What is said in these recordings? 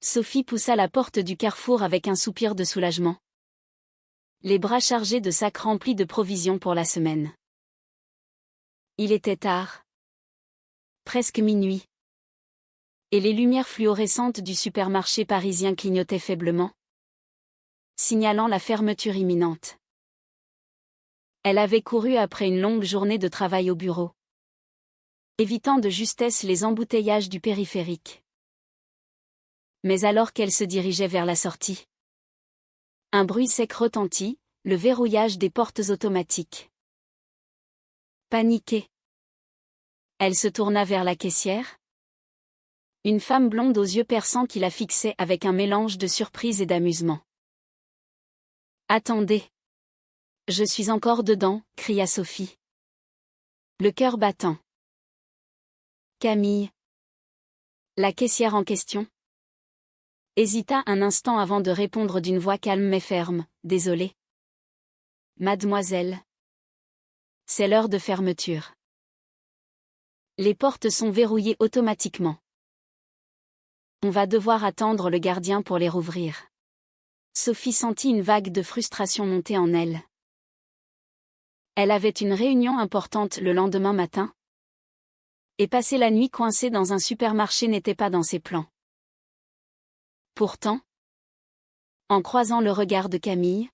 Sophie poussa la porte du carrefour avec un soupir de soulagement. Les bras chargés de sacs remplis de provisions pour la semaine. Il était tard. Presque minuit. Et les lumières fluorescentes du supermarché parisien clignotaient faiblement, signalant la fermeture imminente. Elle avait couru après une longue journée de travail au bureau, évitant de justesse les embouteillages du périphérique. Mais alors qu'elle se dirigeait vers la sortie, un bruit sec retentit, le verrouillage des portes automatiques. Paniquée, elle se tourna vers la caissière. Une femme blonde aux yeux perçants qui la fixait avec un mélange de surprise et d'amusement. « Attendez. Je suis encore dedans », cria Sophie. Le cœur battant. Camille. La caissière en question hésita un instant avant de répondre d'une voix calme mais ferme. « Désolée. Mademoiselle. C'est l'heure de fermeture. Les portes sont verrouillées automatiquement. On va devoir attendre le gardien pour les rouvrir. » Sophie sentit une vague de frustration monter en elle. Elle avait une réunion importante le lendemain matin. Et passer la nuit coincée dans un supermarché n'était pas dans ses plans. Pourtant, en croisant le regard de Camille,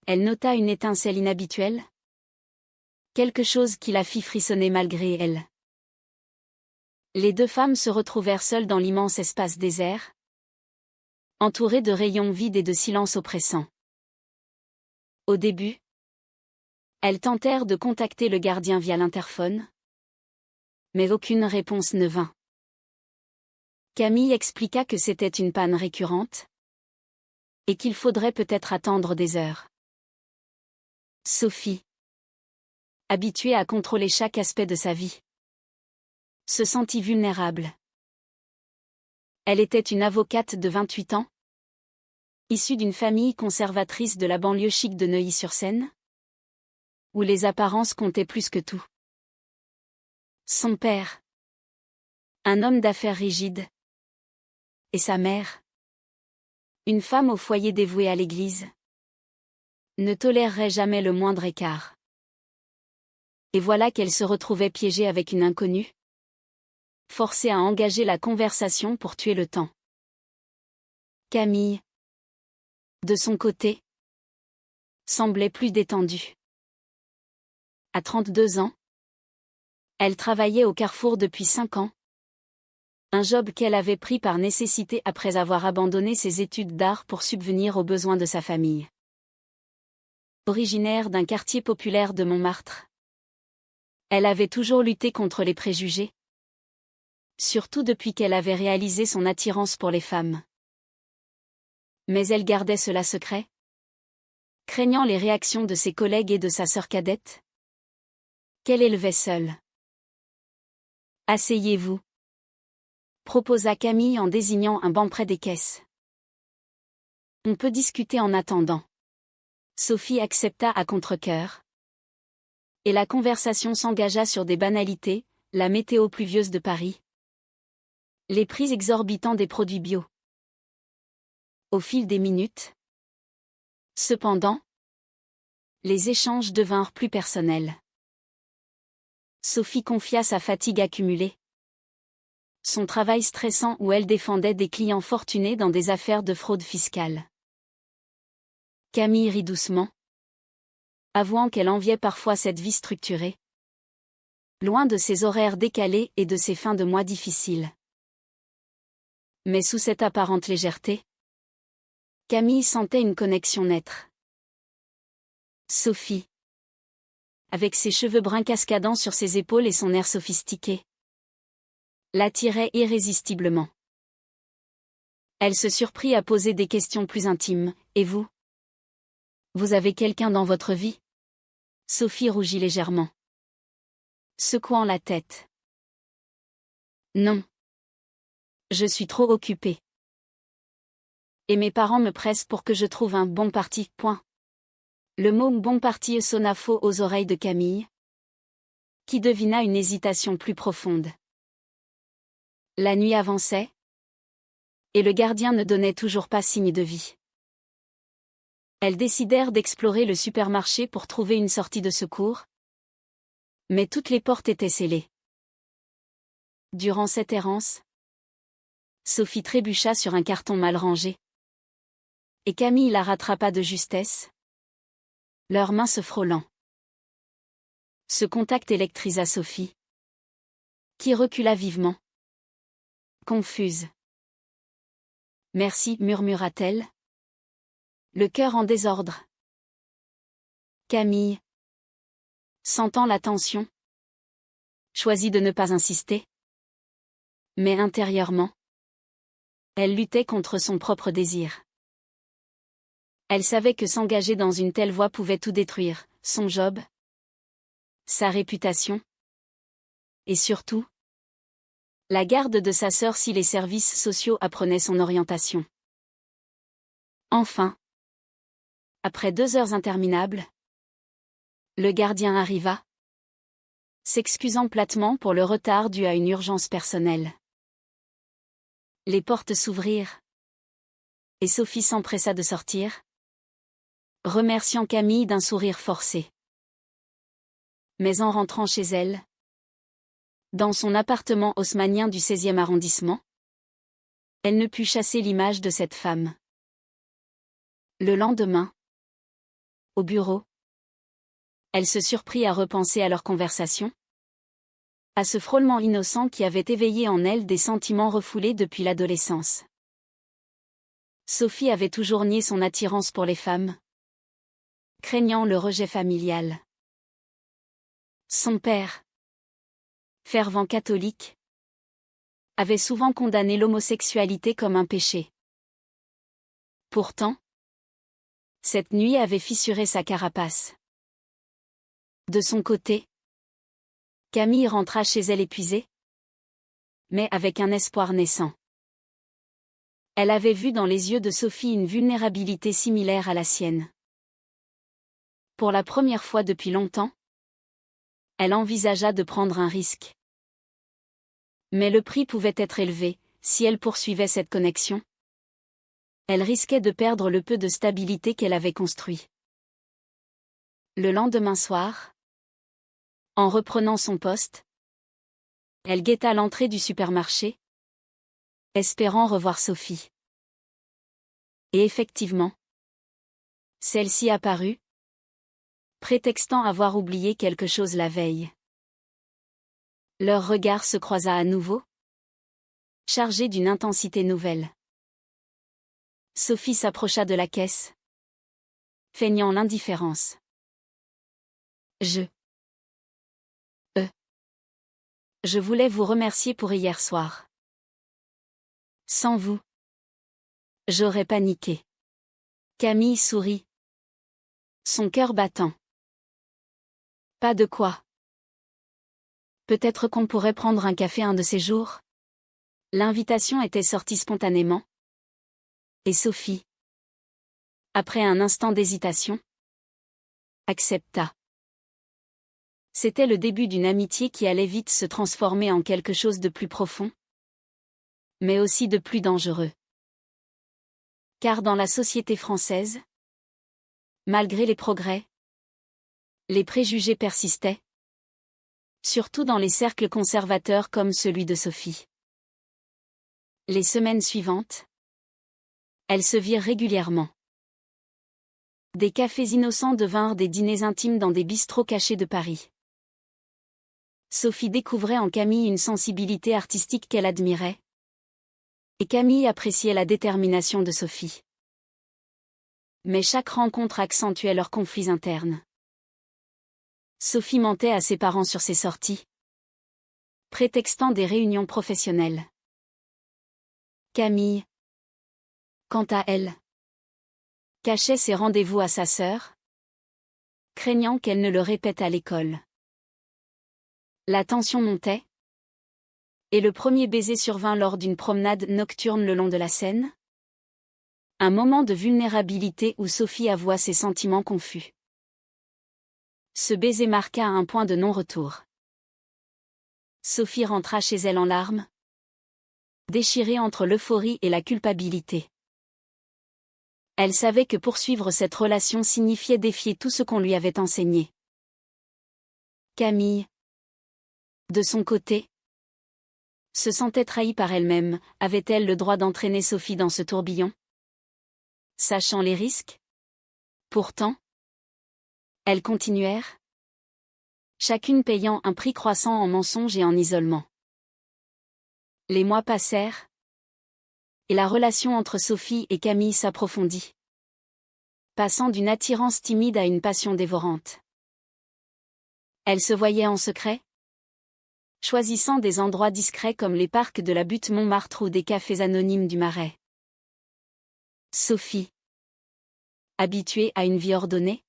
elle nota une étincelle inhabituelle. Quelque chose qui la fit frissonner malgré elle. Les deux femmes se retrouvèrent seules dans l'immense espace désert, entourées de rayons vides et de silence oppressant. Au début, elles tentèrent de contacter le gardien via l'interphone, mais aucune réponse ne vint. Camille expliqua que c'était une panne récurrente, et qu'il faudrait peut-être attendre des heures. Sophie, habituée à contrôler chaque aspect de sa vie, se sentit vulnérable. Elle était une avocate de 28 ans, issue d'une famille conservatrice de la banlieue chic de Neuilly-sur-Seine, où les apparences comptaient plus que tout. Son père, un homme d'affaires rigide, et sa mère, une femme au foyer dévouée à l'église, ne tolérerait jamais le moindre écart. Et voilà qu'elle se retrouvait piégée avec une inconnue, forcée à engager la conversation pour tuer le temps. Camille, de son côté, semblait plus détendue. À 32 ans, elle travaillait au Carrefour depuis 5 ans, un job qu'elle avait pris par nécessité après avoir abandonné ses études d'art pour subvenir aux besoins de sa famille. Originaire d'un quartier populaire de Montmartre, elle avait toujours lutté contre les préjugés, surtout depuis qu'elle avait réalisé son attirance pour les femmes. Mais elle gardait cela secret, craignant les réactions de ses collègues et de sa sœur cadette, qu'elle élevait seule. « Asseyez-vous », proposa Camille en désignant un banc près des caisses. « On peut discuter en attendant. » Sophie accepta à contre-cœur. Et la conversation s'engagea sur des banalités, la météo pluvieuse de Paris, les prix exorbitants des produits bio. Au fil des minutes, cependant, les échanges devinrent plus personnels. Sophie confia sa fatigue accumulée, son travail stressant où elle défendait des clients fortunés dans des affaires de fraude fiscale. Camille rit doucement, avouant qu'elle enviait parfois cette vie structurée, loin de ses horaires décalés et de ses fins de mois difficiles. Mais sous cette apparente légèreté, Camille sentait une connexion naître. Sophie, avec ses cheveux bruns cascadant sur ses épaules et son air sophistiqué, l'attirait irrésistiblement. Elle se surprit à poser des questions plus intimes. « Et vous ? Vous avez quelqu'un dans votre vie ?» Sophie rougit légèrement, secouant la tête. « Non. Je suis trop occupée. Et mes parents me pressent pour que je trouve un bon parti. » Le mot « bon parti » sonna faux aux oreilles de Camille, qui devina une hésitation plus profonde. La nuit avançait, Et le gardien ne donnait toujours pas signe de vie. Elles décidèrent d'explorer le supermarché pour trouver une sortie de secours. Mais toutes les portes étaient scellées. Durant cette errance, Sophie trébucha sur un carton mal rangé. Et Camille la rattrapa de justesse, leurs mains se frôlant. Ce contact électrisa Sophie, qui recula vivement. Confuse. Merci, murmura-t-elle, le cœur en désordre. Camille, sentant la tension, choisit de ne pas insister. Mais intérieurement, elle luttait contre son propre désir. Elle savait que s'engager dans une telle voie pouvait tout détruire, son job, sa réputation, et surtout, la garde de sa sœur si les services sociaux apprenaient son orientation. Enfin, après 2 heures interminables, le gardien arriva, s'excusant platement pour le retard dû à une urgence personnelle. Les portes s'ouvrirent, et Sophie s'empressa de sortir, remerciant Camille d'un sourire forcé. Mais en rentrant chez elle, dans son appartement haussmannien du 16e arrondissement, elle ne put chasser l'image de cette femme. Le lendemain, au bureau, elle se surprit à repenser à leur conversation, à ce frôlement innocent qui avait éveillé en elle des sentiments refoulés depuis l'adolescence. Sophie avait toujours nié son attirance pour les femmes, craignant le rejet familial. Son père, fervent catholique, avait souvent condamné l'homosexualité comme un péché. Pourtant, cette nuit avait fissuré sa carapace. De son côté, Camille rentra chez elle épuisée, mais avec un espoir naissant. Elle avait vu dans les yeux de Sophie une vulnérabilité similaire à la sienne. Pour la première fois depuis longtemps, elle envisagea de prendre un risque. Mais le prix pouvait être élevé, si elle poursuivait cette connexion. Elle risquait de perdre le peu de stabilité qu'elle avait construit. Le lendemain soir, en reprenant son poste, elle guetta l'entrée du supermarché, espérant revoir Sophie. Et effectivement, celle-ci apparut, prétextant avoir oublié quelque chose la veille. Leur regard se croisa à nouveau, chargé d'une intensité nouvelle. Sophie s'approcha de la caisse, feignant l'indifférence. Je voulais vous remercier pour hier soir. Sans vous, j'aurais paniqué. Camille sourit, son cœur battant. Pas de quoi. Peut-être qu'on pourrait prendre un café un de ces jours? L'invitation était sortie spontanément. Et Sophie, après un instant d'hésitation, accepta. C'était le début d'une amitié qui allait vite se transformer en quelque chose de plus profond, mais aussi de plus dangereux. Car dans la société française, malgré les progrès, les préjugés persistaient, surtout dans les cercles conservateurs comme celui de Sophie. Les semaines suivantes, elles se virent régulièrement. Des cafés innocents devinrent des dîners intimes dans des bistrots cachés de Paris. Sophie découvrait en Camille une sensibilité artistique qu'elle admirait. Et Camille appréciait la détermination de Sophie. Mais chaque rencontre accentuait leurs conflits internes. Sophie mentait à ses parents sur ses sorties, prétextant des réunions professionnelles. Camille, quant à elle, cachait ses rendez-vous à sa sœur, craignant qu'elle ne le répète à l'école. La tension montait, et le premier baiser survint lors d'une promenade nocturne le long de la Seine. Un moment de vulnérabilité où Sophie avoua ses sentiments confus. Ce baiser marqua un point de non-retour. Sophie rentra chez elle en larmes, déchirée entre l'euphorie et la culpabilité. Elle savait que poursuivre cette relation signifiait défier tout ce qu'on lui avait enseigné. Camille, de son côté, se sentait trahie par elle-même. Avait-elle le droit d'entraîner Sophie dans ce tourbillon? Sachant les risques? Pourtant, elles continuèrent, chacune payant un prix croissant en mensonges et en isolement. Les mois passèrent, et la relation entre Sophie et Camille s'approfondit, passant d'une attirance timide à une passion dévorante. Elles se voyaient en secret, choisissant des endroits discrets comme les parcs de la butte Montmartre ou des cafés anonymes du Marais. Sophie, habituée à une vie ordonnée,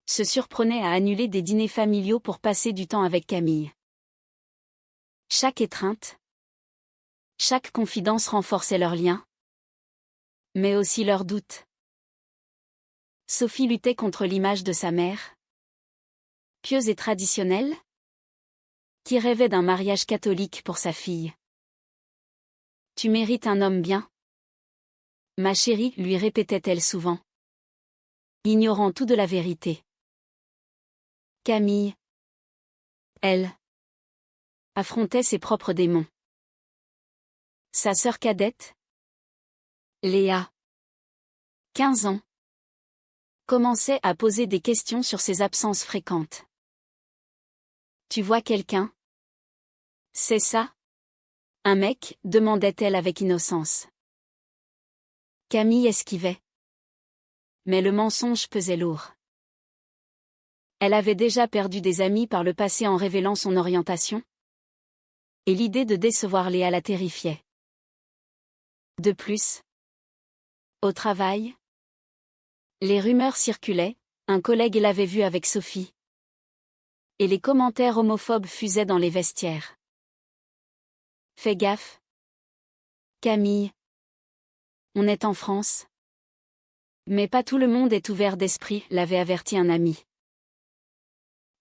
se surprenait à annuler des dîners familiaux pour passer du temps avec Camille. Chaque étreinte, chaque confidence renforçait leur lien, mais aussi leurs doutes. Sophie luttait contre l'image de sa mère, pieuse et traditionnelle, qui rêvait d'un mariage catholique pour sa fille. « Tu mérites un homme bien, ma chérie, lui répétait-elle souvent, ignorant tout de la vérité. Camille, elle, affrontait ses propres démons. Sa sœur cadette, Léa, 15 ans, commençait à poser des questions sur ses absences fréquentes. « Tu vois quelqu'un? C'est ça? Un mec ?» demandait-elle avec innocence. Camille esquivait. Mais le mensonge pesait lourd. Elle avait déjà perdu des amis par le passé en révélant son orientation. Et l'idée de décevoir Léa la terrifiait. De plus, au travail, les rumeurs circulaient, un collègue l'avait vue avec Sophie. Et les commentaires homophobes fusaient dans les vestiaires. Fais gaffe, Camille. On est en France. Mais pas tout le monde est ouvert d'esprit, l'avait averti un ami.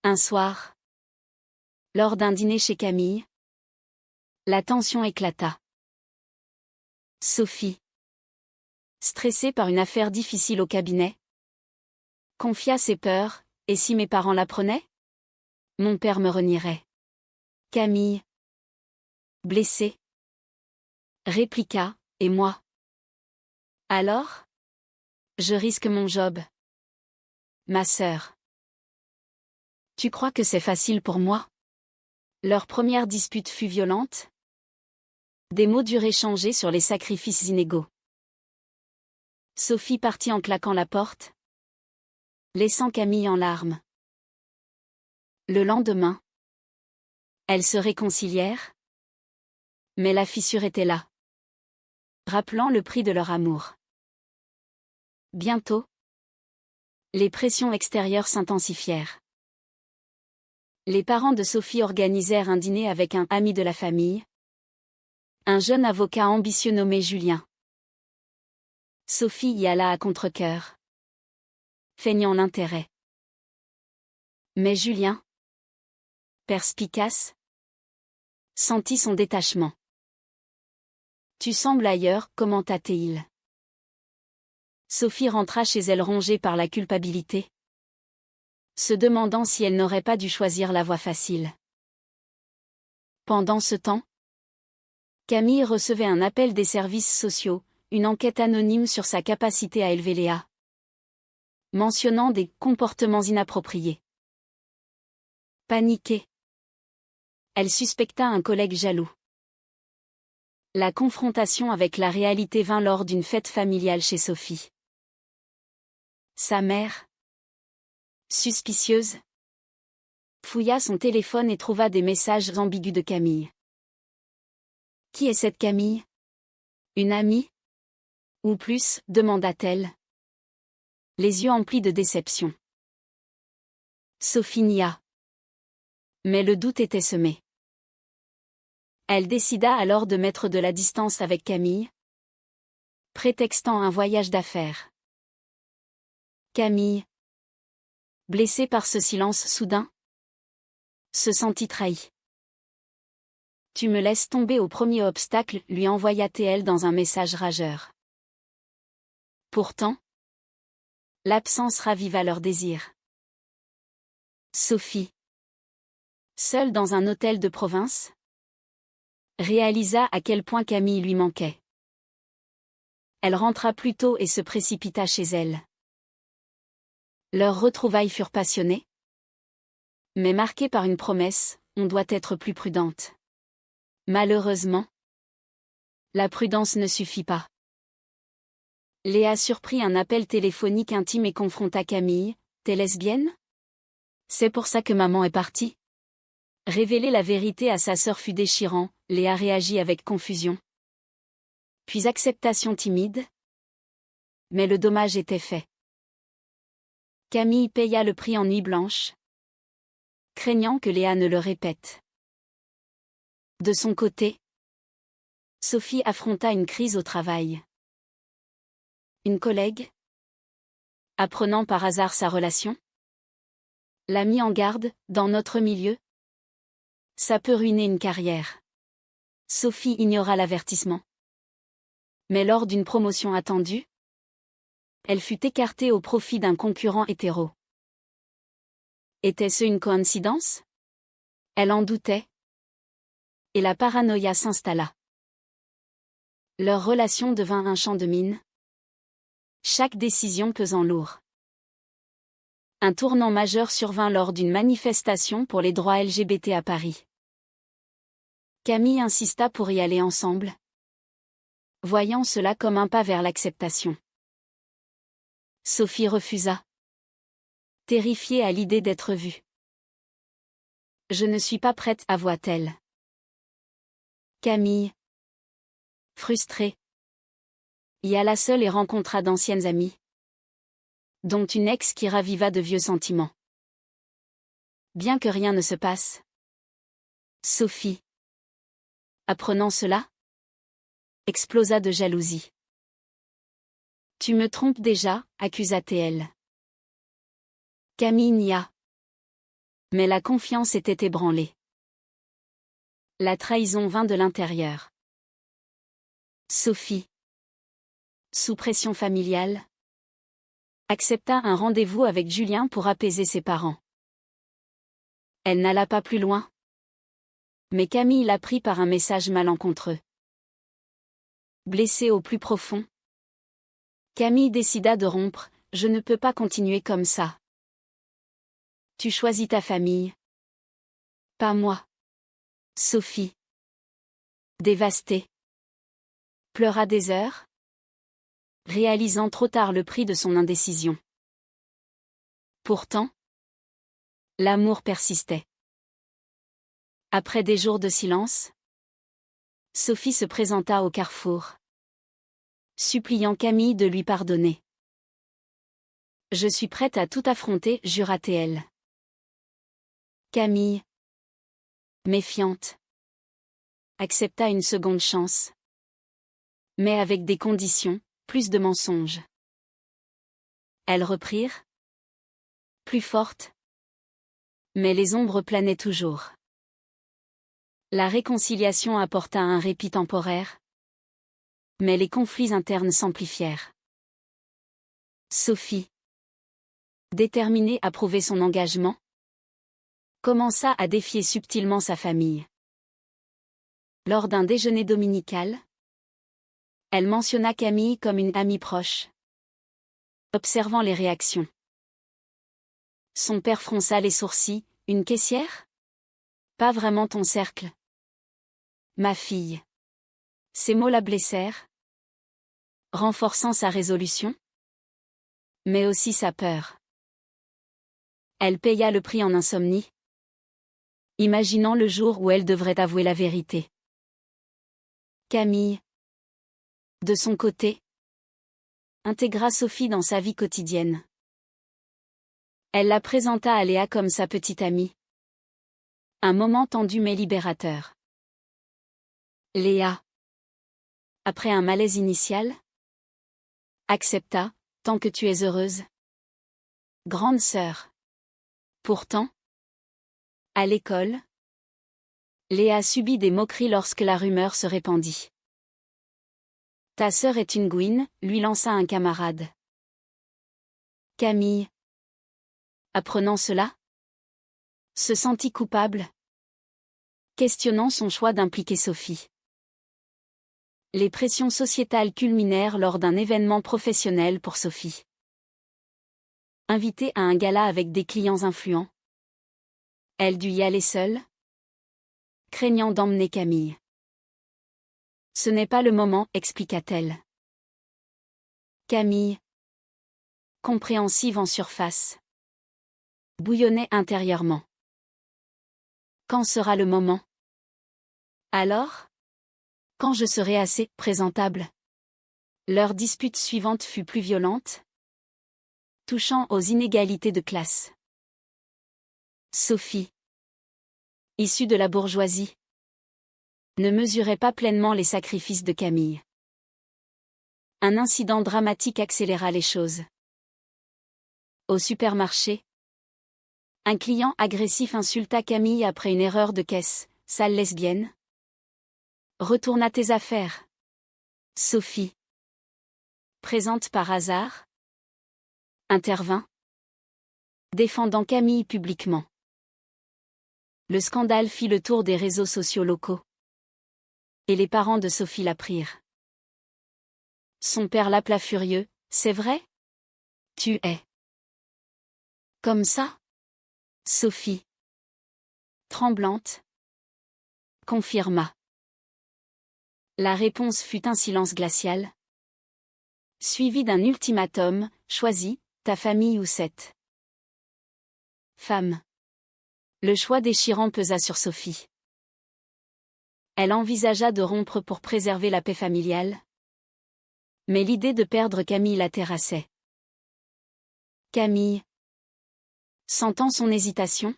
Un soir, lors d'un dîner chez Camille, la tension éclata. Sophie, stressée par une affaire difficile au cabinet, confia ses peurs. « Et si mes parents l'apprenaient? Mon père me renierait. » Camille, blessée, répliqua, « Et moi? Alors? Je risque mon job. Ma sœur. Tu crois que c'est facile pour moi? » Leur première dispute fut violente. Des mots durent échanger sur les sacrifices inégaux. Sophie partit en claquant la porte, laissant Camille en larmes. Le lendemain, elles se réconcilièrent, mais la fissure était là, rappelant le prix de leur amour. Bientôt, les pressions extérieures s'intensifièrent. Les parents de Sophie organisèrent un dîner avec un ami de la famille, un jeune avocat ambitieux nommé Julien. Sophie y alla à contre-cœur, feignant l'intérêt. Mais Julien, perspicace, sentit son détachement. « Tu sembles ailleurs » commenta-t-il. Sophie rentra chez elle rongée par la culpabilité, se demandant si elle n'aurait pas dû choisir la voie facile. Pendant ce temps, Camille recevait un appel des services sociaux, une enquête anonyme sur sa capacité à élever Léa, mentionnant des comportements inappropriés. Paniquée, elle suspecta un collègue jaloux. La confrontation avec la réalité vint lors d'une fête familiale chez Sophie. Sa mère, suspicieuse, fouilla son téléphone et trouva des messages ambigus de Camille. « Qui est cette Camille? Une amie? Ou plus ?» demanda-t-elle, les yeux emplis de déception. Sophie nia. Mais le doute était semé. Elle décida alors de mettre de la distance avec Camille, prétextant un voyage d'affaires. Camille, blessée par ce silence soudain, se sentit trahie. Tu me laisses tomber au premier obstacle, lui envoya-t-elle dans un message rageur. Pourtant, l'absence raviva leur désir. Sophie, seule dans un hôtel de province, réalisa à quel point Camille lui manquait. Elle rentra plus tôt et se précipita chez elle. Leurs retrouvailles furent passionnées, mais marquées par une promesse: on doit être plus prudente. Malheureusement, la prudence ne suffit pas. Léa surprit un appel téléphonique intime et confronta Camille. T'es lesbienne? C'est pour ça que maman est partie? Révéler la vérité à sa sœur fut déchirant. Léa réagit avec confusion. Puis acceptation timide. Mais le dommage était fait. Camille paya le prix en nuit blanche, craignant que Léa ne le répète. De son côté, Sophie affronta une crise au travail. Une collègue, apprenant par hasard sa relation, l'a mis en garde. Dans notre milieu, ça peut ruiner une carrière. Sophie ignora l'avertissement. Mais lors d'une promotion attendue, elle fut écartée au profit d'un concurrent hétéro. Était-ce une coïncidence? Elle en doutait. Et la paranoïa s'installa. Leur relation devint un champ de mine, chaque décision pesant lourd. Un tournant majeur survint lors d'une manifestation pour les droits LGBT à Paris. Camille insista pour y aller ensemble, voyant cela comme un pas vers l'acceptation. Sophie refusa, terrifiée à l'idée d'être vue. Je ne suis pas prête, avoua-t-elle. Camille, frustrée, y alla seule et rencontra d'anciennes amies, dont une ex qui raviva de vieux sentiments. Bien que rien ne se passe, Sophie, apprenant cela, explosa de jalousie. Tu me trompes déjà, accusa-t-elle. Camille nia. Mais la confiance était ébranlée. La trahison vint de l'intérieur. Sophie, sous pression familiale, accepta un rendez-vous avec Julien pour apaiser ses parents. Elle n'alla pas plus loin, mais Camille la prit par un message malencontreux. Blessée au plus profond, Camille décida de rompre. Je ne peux pas continuer comme ça. Tu choisis ta famille. Pas moi. Sophie, dévastée, pleura des heures, réalisant trop tard le prix de son indécision. Pourtant, l'amour persistait. Après des jours de silence, Sophie se présenta au carrefour, suppliant Camille de lui pardonner. Je suis prête à tout affronter, jura-t-elle. Camille, méfiante, accepta une seconde chance. Mais avec des conditions, plus de mensonges. Elles reprirent, plus fortes. Mais les ombres planaient toujours. La réconciliation apporta un répit temporaire, mais les conflits internes s'amplifièrent. Sophie, déterminée à prouver son engagement, commença à défier subtilement sa famille. Lors d'un déjeuner dominical, elle mentionna Camille comme une amie proche, observant les réactions. Son père fronça les sourcils. Une caissière? Pas vraiment ton cercle. Ma fille. Ces mots la blessèrent, renforçant sa résolution, mais aussi sa peur. Elle paya le prix en insomnie, imaginant le jour où elle devrait avouer la vérité. Camille, de son côté, intégra Sophie dans sa vie quotidienne. Elle la présenta à Léa comme sa petite amie. Un moment tendu mais libérateur. Léa, après un malaise initial, accepta, tant que tu es heureuse. Grande sœur. Pourtant, à l'école, Léa subit des moqueries lorsque la rumeur se répandit. Ta sœur est une gouine, lui lança un camarade. Camille, apprenant cela, se sentit coupable, questionnant son choix d'impliquer Sophie. Les pressions sociétales culminèrent lors d'un événement professionnel pour Sophie. Invitée à un gala avec des clients influents, elle dut y aller seule, craignant d'emmener Camille. Ce n'est pas le moment, expliqua-t-elle. Camille, compréhensive en surface, bouillonnait intérieurement. Quand sera le moment? Alors? Quand je serai assez présentable? Leur dispute suivante fut plus violente, touchant aux inégalités de classe. Sophie, issue de la bourgeoisie, ne mesurait pas pleinement les sacrifices de Camille. Un incident dramatique accéléra les choses. Au supermarché, un client agressif insulta Camille après une erreur de caisse. Sale lesbienne. Retourne à tes affaires. Sophie, présente par hasard, intervint, défendant Camille publiquement. Le scandale fit le tour des réseaux sociaux locaux. Et les parents de Sophie l'apprirent. Son père l'appela furieux. C'est vrai? Tu es comme ça? Sophie, tremblante, confirma. La réponse fut un silence glacial, suivi d'un ultimatum: choisis, ta famille ou cette femme. Le choix déchirant pesa sur Sophie. Elle envisagea de rompre pour préserver la paix familiale. Mais l'idée de perdre Camille la terrassait. Camille, sentant son hésitation,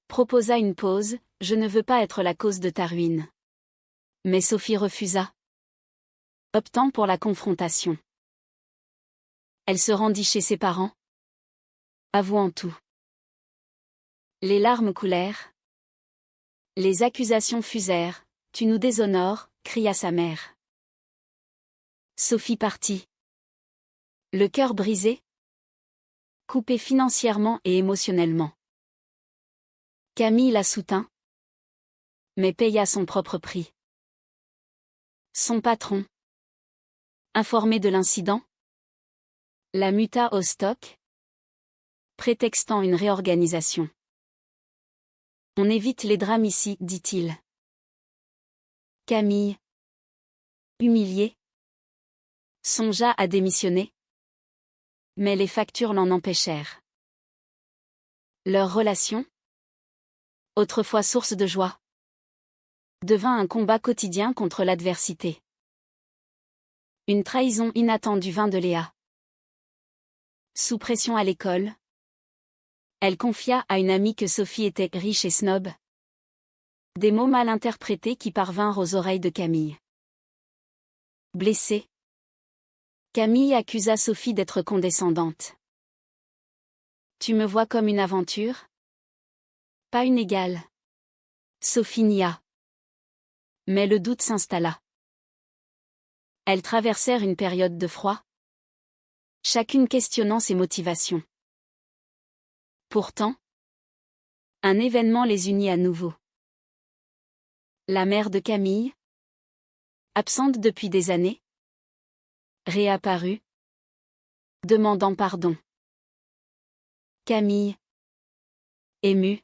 proposa une pause. Je ne veux pas être la cause de ta ruine. Mais Sophie refusa, optant pour la confrontation. Elle se rendit chez ses parents, avouant tout. Les larmes coulèrent. Les accusations fusèrent. Tu nous déshonores, cria sa mère. Sophie partit. Le cœur brisé, coupée financièrement et émotionnellement. Camille la soutint, mais paya son propre prix. Son patron, informé de l'incident, la muta au stock, prétextant une réorganisation. On évite les drames ici, dit-il. Camille, humiliée, songea à démissionner, mais les factures l'en empêchèrent. Leur relation, autrefois source de joie, devint un combat quotidien contre l'adversité. Une trahison inattendue vint de Léa. Sous pression à l'école, elle confia à une amie que Sophie était riche et snob. Des mots mal interprétés qui parvinrent aux oreilles de Camille. Blessée, Camille accusa Sophie d'être condescendante. Tu me vois comme une aventure? Pas une égale. Sophie nia. Mais le doute s'installa. Elles traversèrent une période de froid, chacune questionnant ses motivations. Pourtant, un événement les unit à nouveau. La mère de Camille, absente depuis des années, réapparut, demandant pardon. Camille, émue,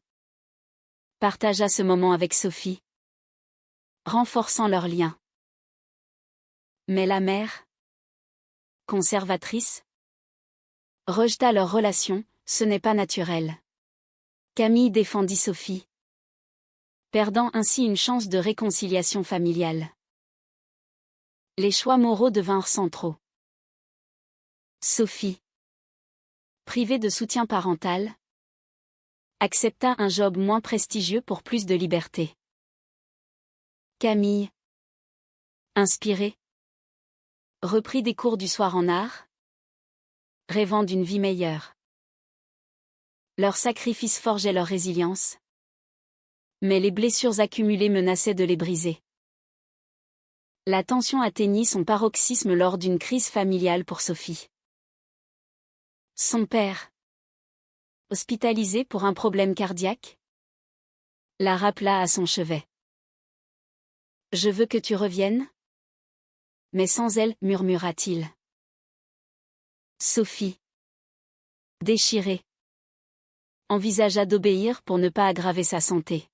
partagea ce moment avec Sophie, renforçant leur lien. Mais la mère, conservatrice, rejeta leur relation. Ce n'est pas naturel. Camille défendit Sophie, perdant ainsi une chance de réconciliation familiale. Les choix moraux devinrent centraux. Sophie, privée de soutien parental, accepta un job moins prestigieux pour plus de liberté. Camille, inspirée, reprit des cours du soir en art, rêvant d'une vie meilleure. Leur sacrifice forgeait leur résilience, Mais les blessures accumulées menaçaient de les briser. La tension atteignit son paroxysme lors d'une crise familiale pour Sophie. Son père, hospitalisé pour un problème cardiaque, la rappela à son chevet. « Je veux que tu reviennes ?» Mais sans elle, murmura-t-il. Sophie, déchirée, envisagea d'obéir pour ne pas aggraver sa santé.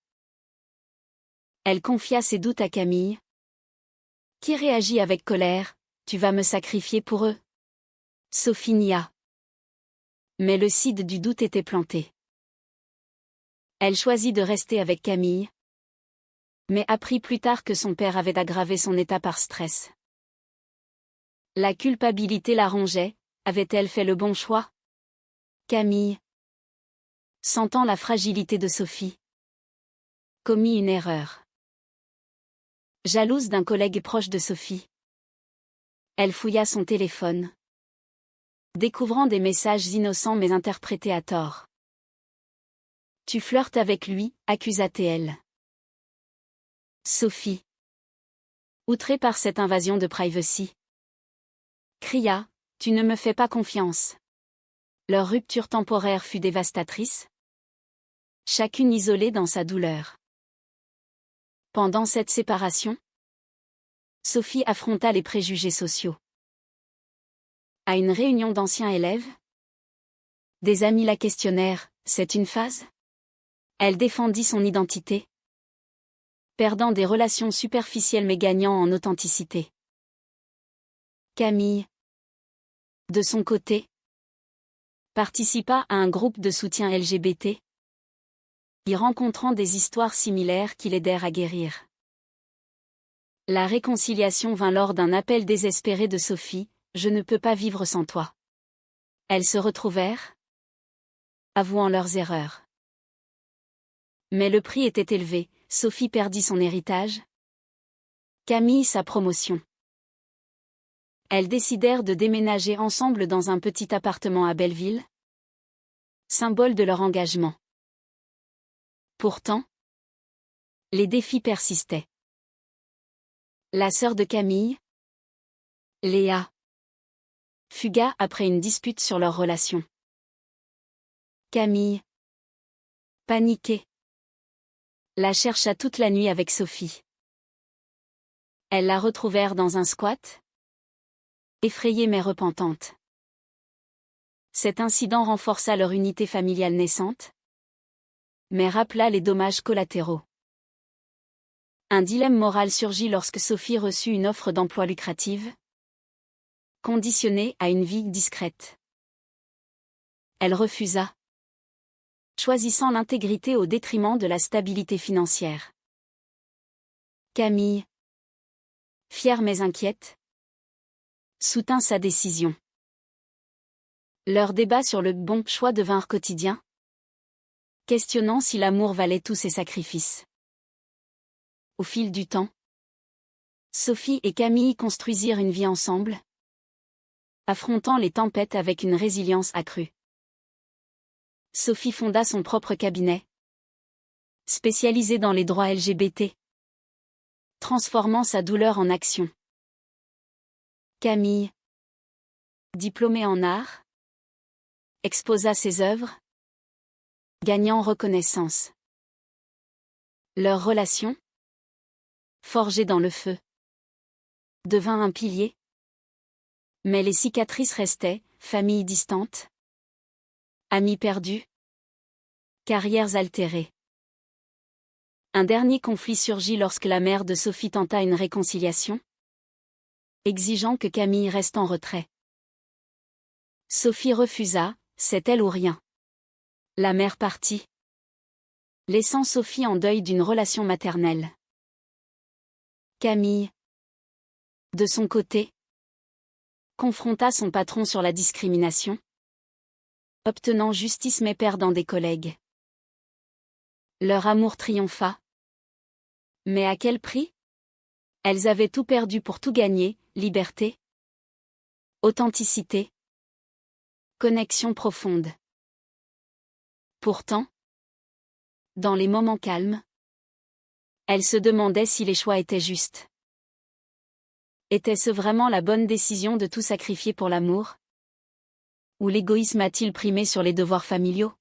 Elle confia ses doutes à Camille, qui réagit avec colère. « Tu vas me sacrifier pour eux ?» Sophie nia. Mais le cide du doute était planté. Elle choisit de rester avec Camille, mais apprit plus tard que son père avait aggravé son état par stress. La culpabilité la rongeait. Avait-elle fait le bon choix? Camille, sentant la fragilité de Sophie, commit une erreur. Jalouse d'un collègue proche de Sophie, elle fouilla son téléphone, découvrant des messages innocents mais interprétés à tort. « Tu flirtes avec lui », accusa-t-elle. Sophie, outrée par cette invasion de privacy, cria « Tu ne me fais pas confiance ». Leur rupture temporaire fut dévastatrice, chacune isolée dans sa douleur. Pendant cette séparation, Sophie affronta les préjugés sociaux. À une réunion d'anciens élèves, des amis la questionnèrent « C'est une phase ?» Elle défendit son identité, perdant des relations superficielles mais gagnant en authenticité. Camille, de son côté, participa à un groupe de soutien LGBT, y rencontrant des histoires similaires qui l'aidèrent à guérir. La réconciliation vint lors d'un appel désespéré de Sophie, « Je ne peux pas vivre sans toi ». Elles se retrouvèrent, avouant leurs erreurs. Mais le prix était élevé, Sophie perdit son héritage, Camille sa promotion. Elles décidèrent de déménager ensemble dans un petit appartement à Belleville, symbole de leur engagement. Pourtant, les défis persistaient. La sœur de Camille, Léa, fugua après une dispute sur leur relation. Camille, paniquée, la chercha toute la nuit avec Sophie. Elles la retrouvèrent dans un squat, effrayée mais repentante. Cet incident renforça leur unité familiale naissante, mais rappela les dommages collatéraux. Un dilemme moral surgit lorsque Sophie reçut une offre d'emploi lucrative, conditionnée à une vie discrète. Elle refusa, choisissant l'intégrité au détriment de la stabilité financière. Camille, fière mais inquiète, soutint sa décision. Leurs débats sur le bon choix devinrent quotidiens, questionnant si l'amour valait tous ses sacrifices. Au fil du temps, Sophie et Camille construisirent une vie ensemble, affrontant les tempêtes avec une résilience accrue. Sophie fonda son propre cabinet, spécialisé dans les droits LGBT, transformant sa douleur en action. Camille, diplômée en art, exposa ses œuvres, gagnant reconnaissance. Leur relation, forgée dans le feu, devint un pilier. Mais les cicatrices restaient, famille distante, amis perdus, carrières altérées. Un dernier conflit surgit lorsque la mère de Sophie tenta une réconciliation, exigeant que Camille reste en retrait. Sophie refusa, c'est elle ou rien. La mère partit, laissant Sophie en deuil d'une relation maternelle. Camille, de son côté, confronta son patron sur la discrimination, obtenant justice mais perdant des collègues. Leur amour triompha. Mais à quel prix? Elles avaient tout perdu pour tout gagner, liberté, authenticité, connexion profonde. Pourtant, dans les moments calmes, Elle se demandait si les choix étaient justes. Était-ce vraiment la bonne décision de tout sacrifier pour l'amour? Ou l'égoïsme a-t-il primé sur les devoirs familiaux?